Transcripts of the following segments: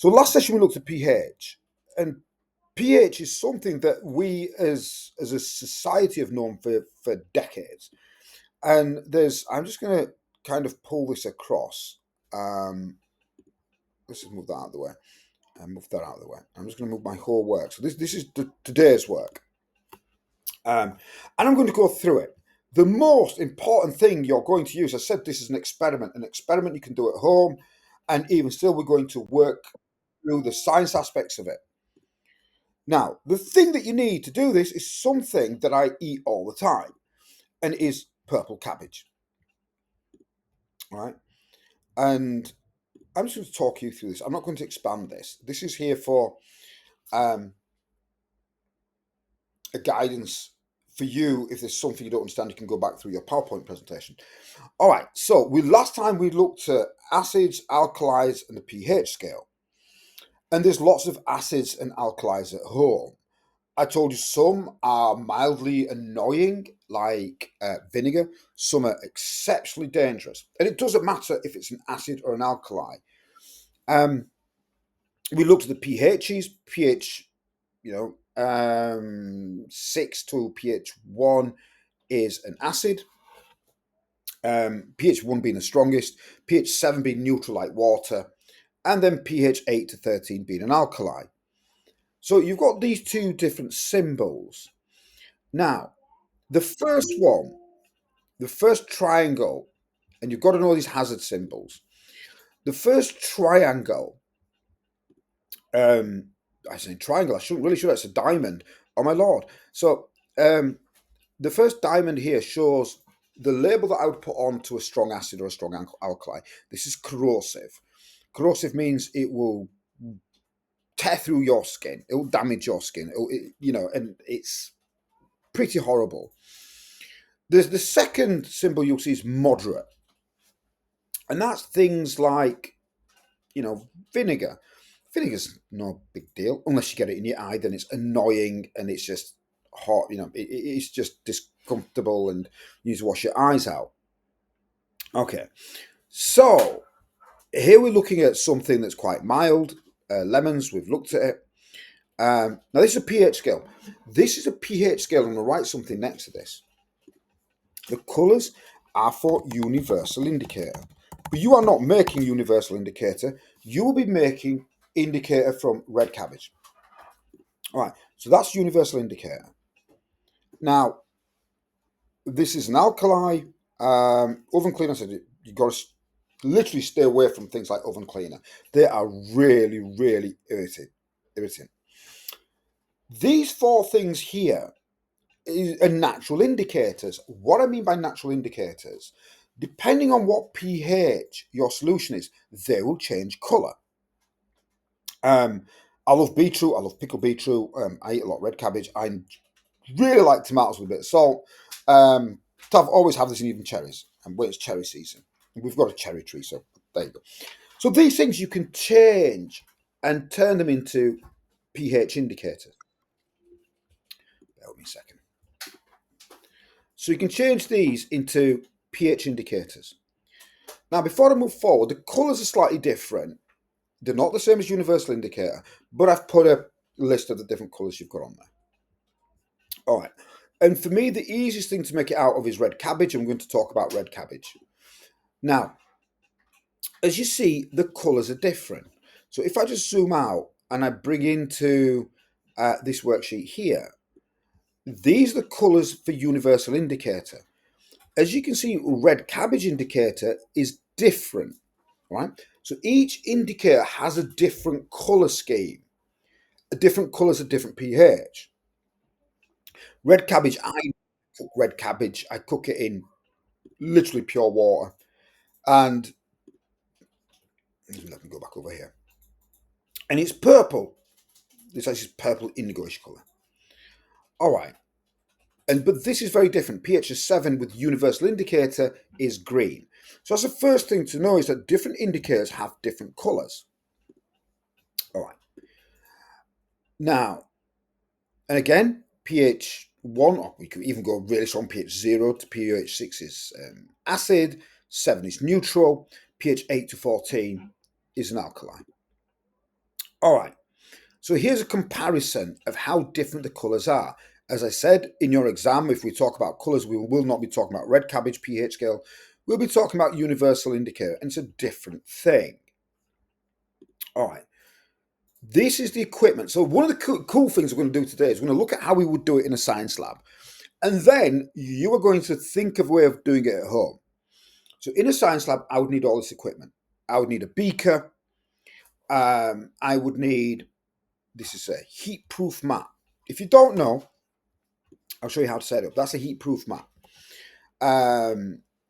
So last session we looked at pH, and pH is something that we as a society have known for decades. And I'm just going to kind of pull this across. Let's just move that out of the way. And move that out of the way. I'm just going to move my whole work. So this is today's work. And I'm going to go through it. The most important thing you're going to use, I said this is an experiment. An experiment you can do at home. And even still, we're going to work through the science aspects of it. Now, the thing that you need to do this is something that I eat all the time, and it is purple cabbage. Right? And I'm just going to talk you through this. I'm not going to expand this. This is here for a guidance for you. If there's something you don't understand, you can go back through your PowerPoint presentation. All right. So last time we looked at acids, alkalis, and the pH scale. And there's lots of acids and alkalis at home. I told you some are mildly annoying, like vinegar. Some are exceptionally dangerous. And it doesn't matter if it's an acid or an alkali. We looked at the pHs, pH, 6 to pH 1 is an acid. pH 1 being the strongest, pH 7 being neutral like water, and then pH 8 to 13 being an alkali. So you've got these two different symbols. Now, the first one, the first triangle, and you've got to know these hazard symbols. The first triangle, I say triangle, I shouldn't really should. It's a diamond. Oh my lord. So the first diamond here shows the label that I would put on to a strong acid or a strong alkali. This is corrosive. Corrosive means it will tear through your skin. It will damage your skin. And it's pretty horrible. There's the second symbol you'll see is moderate. And that's things like, vinegar. Vinegar's no big deal. Unless you get it in your eye, then it's annoying and it's just hot. It's just discomfortable and you need to wash your eyes out. Okay. So here we're looking at something that's quite mild. Lemons, we've looked at it. Now this is a pH scale. This is a pH scale. I'm going to write something next to this. The colours are for universal indicator. But you are not making universal indicator. You will be making indicator from red cabbage. All right, so that's universal indicator. Now, this is an alkali. Oven cleaner, I said you've got to literally stay away from things like oven cleaner. They are really, really irritating. These four things here are natural indicators. What I mean by natural indicators, depending on what pH your solution is, they will change colour. I love beetroot. I love pickled beetroot. I eat a lot of red cabbage. I really like tomatoes with a bit of salt. Always have this in even cherries. And when it's cherry season, we've got a cherry tree, so there you go. So these things you can change and turn them into pH indicators. Bear with me a second. So you can change these into pH indicators. Now, before I move forward, the colours are slightly different. They're not the same as universal indicator, but I've put a list of the different colours you've got on there. All right. And for me, the easiest thing to make it out of is red cabbage. I'm going to talk about red cabbage. Now, as you see, the colours are different. So if I just zoom out and I bring into this worksheet here, these are the colours for universal indicator. As you can see, red cabbage indicator is different, right? So each indicator has a different colour scheme, different colours at different pH. Red cabbage, I cook red cabbage. I cook it in literally pure water. And let me go back over here. And it's purple. This is purple indigoish colour. All right. But this is very different. pH is 7 with universal indicator is green. So that's the first thing to know is that different indicators have different colours. All right. Now, and again, pH 1, or we could even go really strong, pH 0 to pH 6 is acid, 7 is neutral, pH 8 to 14 is an alkali. All right. So here's a comparison of how different the colours are. As I said in your exam, if we talk about colours, we will not be talking about red cabbage pH scale. We'll be talking about universal indicator, and it's a different thing. All right. This is the equipment. So one of the cool things we're going to do today is we're going to look at how we would do it in a science lab. And then you are going to think of a way of doing it at home. So in a science lab, I would need all this equipment. I would need a beaker. I would need, this is a heat-proof mat. If you don't know, I'll show you how to set it up. That's a heat-proof mat.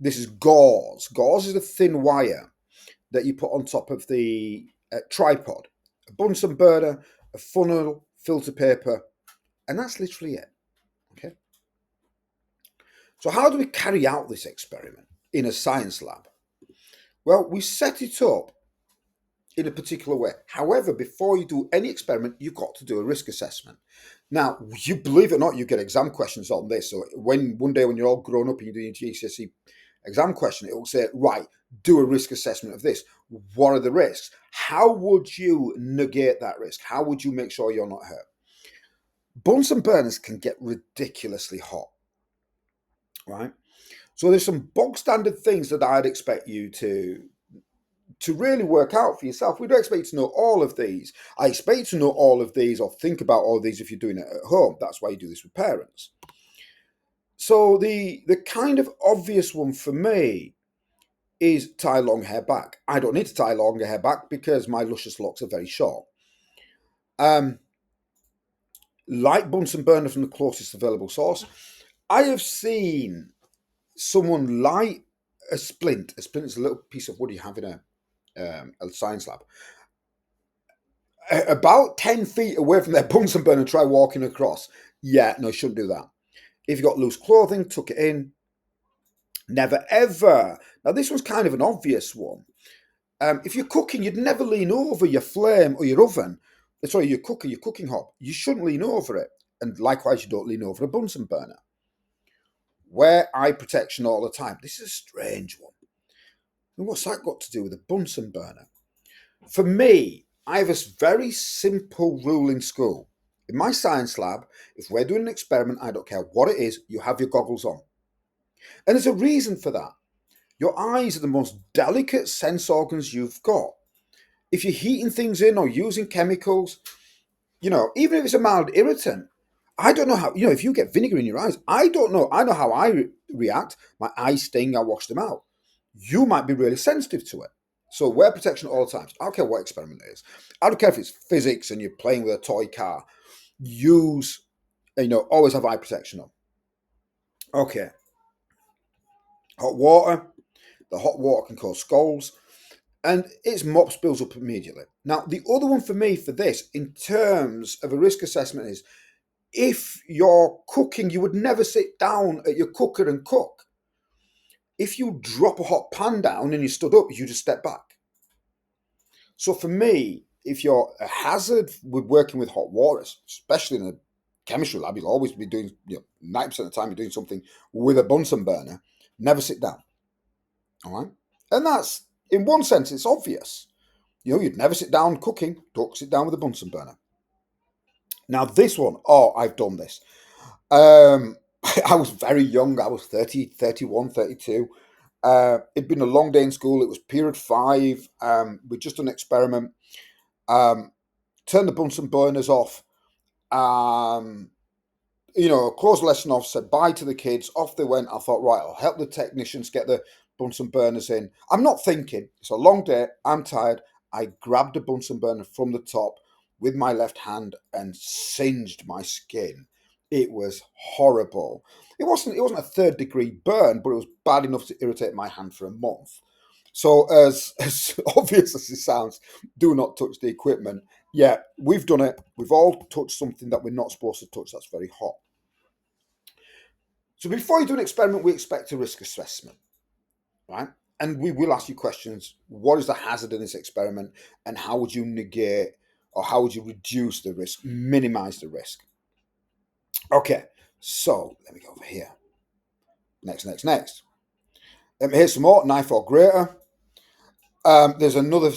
This is gauze. Gauze is a thin wire that you put on top of the tripod. A Bunsen burner, a funnel, filter paper, and that's literally it. Okay. So how do we carry out this experiment in a science lab? Well, we set it up in a particular way. However, before you do any experiment, you've got to do a risk assessment. Now, you believe it or not, you get exam questions on this. So when one day when you're all grown up and you're doing your GCSE exam question, it will say, right, do a risk assessment of this. What are the risks? How would you negate that risk? How would you make sure you're not hurt? Bunsen burners can get ridiculously hot, right? So there's some bog standard things that I'd expect you to really work out for yourself. We don't expect you to know all of these. I expect you to know all of these or think about all of these if you're doing it at home. That's why you do this with parents. So the kind of obvious one for me is tie long hair back. I don't need to tie long hair back because my luscious locks are very short. Light Bunsen burner from the closest available source. I have seen someone light a splint. A splint is a little piece of wood you have in a science lab. About 10 feet away from their Bunsen burner, try walking across. Yeah, no, shouldn't do that. If you've got loose clothing, tuck it in. Never ever. Now, this one's kind of an obvious one. If you're cooking, you'd never lean over your flame or your oven. Sorry, your cooker, your cooking hob. You shouldn't lean over it. And likewise, you don't lean over a Bunsen burner. Wear eye protection all the time. This is a strange one. And what's that got to do with a Bunsen burner? For me, I have a very simple rule in school. In my science lab, if we're doing an experiment, I don't care what it is, you have your goggles on. And there's a reason for that. Your eyes are the most delicate sense organs you've got. If you're heating things in or using chemicals, even if it's a mild irritant, I don't know how, if you get vinegar in your eyes, I don't know. I know how I react. My eyes sting, I wash them out. You might be really sensitive to it. So wear protection at all times. I don't care what experiment it is. I don't care if it's physics and you're playing with a toy car. Always have eye protection on. Okay. Hot water. The hot water can cause scalds. And its mop spills up immediately. Now, the other one for me for this, in terms of a risk assessment, is if you're cooking, you would never sit down at your cooker and cook. If you drop a hot pan down and you stood up, you just step back. So for me, if you're a hazard with working with hot water, especially in a chemistry lab, you'll always be doing, 90% of the time you're doing something with a Bunsen burner. Never sit down. All right? And that's, in one sense, it's obvious. You'd never sit down cooking. Don't sit down with a Bunsen burner. Now this one, I've done this. I was very young. I was 30, 31, 32. It'd been a long day in school. It was period 5. We'd just done an experiment. Turned the Bunsen burners off. Closed the lesson off, said bye to the kids. Off they went. I thought, right, I'll help the technicians get the Bunsen burners in. I'm not thinking. It's a long day. I'm tired. I grabbed a Bunsen burner from the top with my left hand and singed my skin. It was horrible. It wasn't a 3rd-degree burn, but it was bad enough to irritate my hand for a month. So as obvious as it sounds, do not touch the equipment. Yeah, we've done it. We've all touched something that we're not supposed to touch that's very hot. So before you do an experiment, we expect a risk assessment, right? And we will ask you questions. What is the hazard in this experiment? And how would you negate or how would you reduce the risk, minimize the risk? Okay, so let me go over here. Next. Here's some more, knife or grater. There's another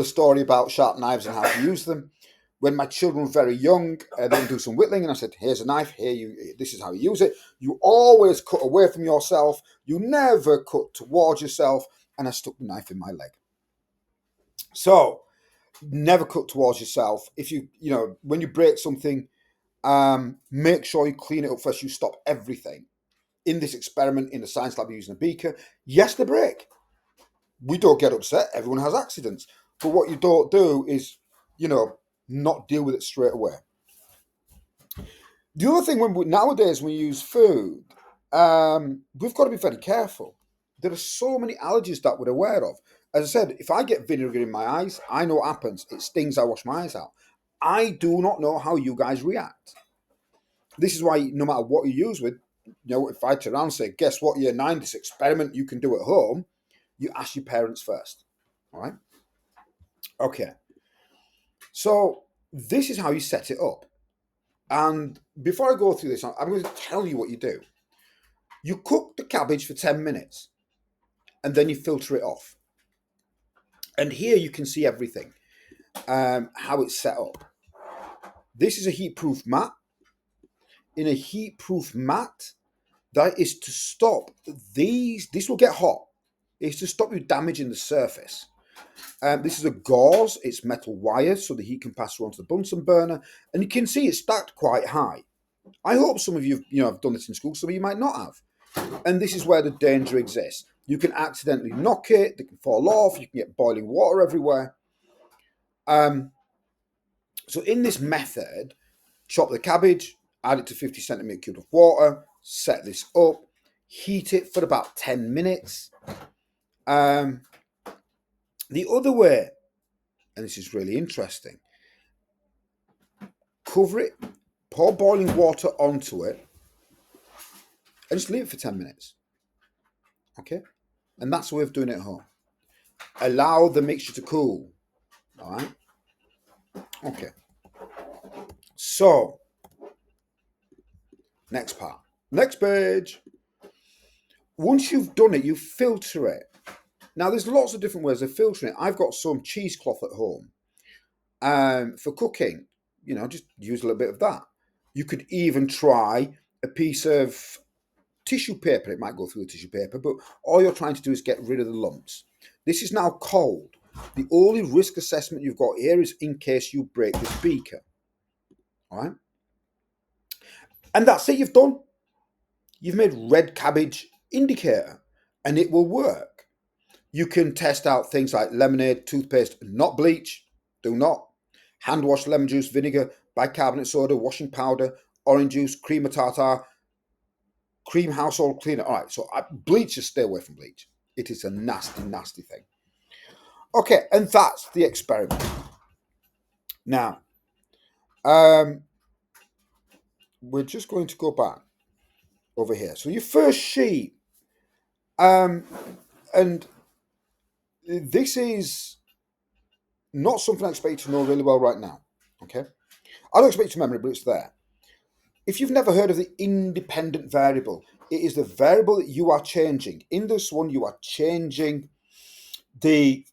story about sharp knives and how to use them. When my children were very young, they would do some whittling, and I said, "Here's a knife. Here, you. This is how you use it. You always cut away from yourself. You never cut towards yourself." And I stuck the knife in my leg. So never cut towards yourself. If when you break something, make sure you clean it up first. You stop everything. In this experiment in the science lab using a beaker, yes, they break. We don't get upset. Everyone has accidents. But what you don't do is, not deal with it straight away. The other thing, nowadays when we use food, we've got to be very careful. There are so many allergies that we're aware of. As I said, if I get vinegar in my eyes, I know what happens. It stings, I wash my eyes out. I do not know how you guys react. This is why no matter what you use with, if I turn around and say, guess what, year 9, this experiment you can do at home, you ask your parents first. All right? Okay. So this is how you set it up. And before I go through this, I'm going to tell you what you do. You cook the cabbage for 10 minutes and then you filter it off. And here you can see everything, how it's set up. This is a heat-proof mat. In a heat-proof mat, that is to stop this will get hot. It's to stop you damaging the surface. This is a gauze, it's metal wires so the heat can pass through onto the Bunsen burner. And you can see it's stacked quite high. I hope some of you have done this in school, some of you might not have. And this is where the danger exists. You can accidentally knock it, they can fall off, you can get boiling water everywhere. So in this method, chop the cabbage, add it to 50 centimetre cube of water, set this up, heat it for about 10 minutes. The other way, and this is really interesting, cover it, pour boiling water onto it, and just leave it for 10 minutes. Okay? And that's the way of doing it at home. Allow the mixture to cool. All right? Okay. So, next part. Next page. Once you've done it, you filter it. Now, there's lots of different ways of filtering it. I've got some cheesecloth at home for cooking. Just use a little bit of that. You could even try a piece of tissue paper. It might go through the tissue paper, but all you're trying to do is get rid of the lumps. This is now cold. The only risk assessment you've got here is in case you break this beaker. All right? And that's it, you've done. You've made red cabbage indicator, and it will work. You can test out things like lemonade, toothpaste, not bleach. Do not. Hand wash, lemon juice, vinegar, bicarbonate soda, washing powder, orange juice, cream of tartar, cream household cleaner. All right, so bleach, just stay away from bleach. It is a nasty, nasty thing. Okay, and that's the experiment. Now, we're just going to go back over here. So your first sheet, and this is not something I expect you to know really well right now. Okay, I don't expect you to remember it, but it's there. If you've never heard of the independent variable, it is the variable that you are changing. In this one, you are changing the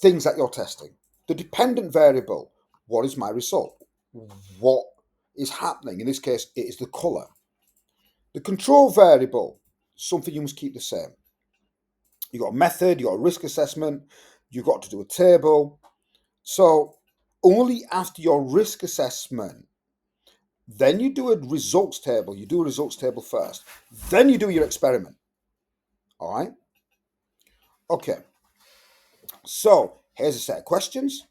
things that you're testing. The dependent variable, what is my result? What is happening? In this case, it is the colour. The control variable, something you must keep the same. You've got a method, you've got a risk assessment, you've got to do a table. So only after your risk assessment, then you do a results table. You do a results table first. Then you do your experiment. All right? Okay. So here's a set of questions.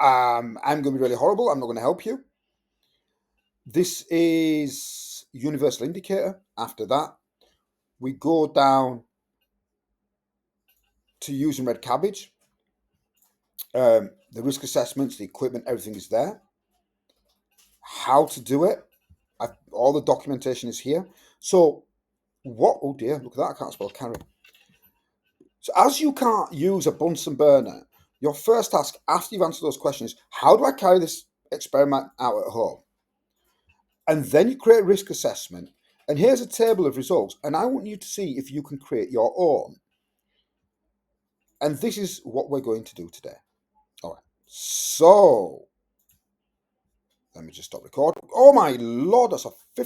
I'm going to be really horrible. I'm not going to help you. This is universal indicator. After that, we go down to using red cabbage. The risk assessments, the equipment, everything is there. How to do it. All the documentation is here. So what? Oh dear, look at that. I can't spell carry. So as you can't use a Bunsen burner, your first task after you've answered those questions is, how do I carry this experiment out at home? And then you create a risk assessment. And here's a table of results. And I want you to see if you can create your own. And this is what we're going to do today. All right. So let me just stop recording. Oh my lord, that's a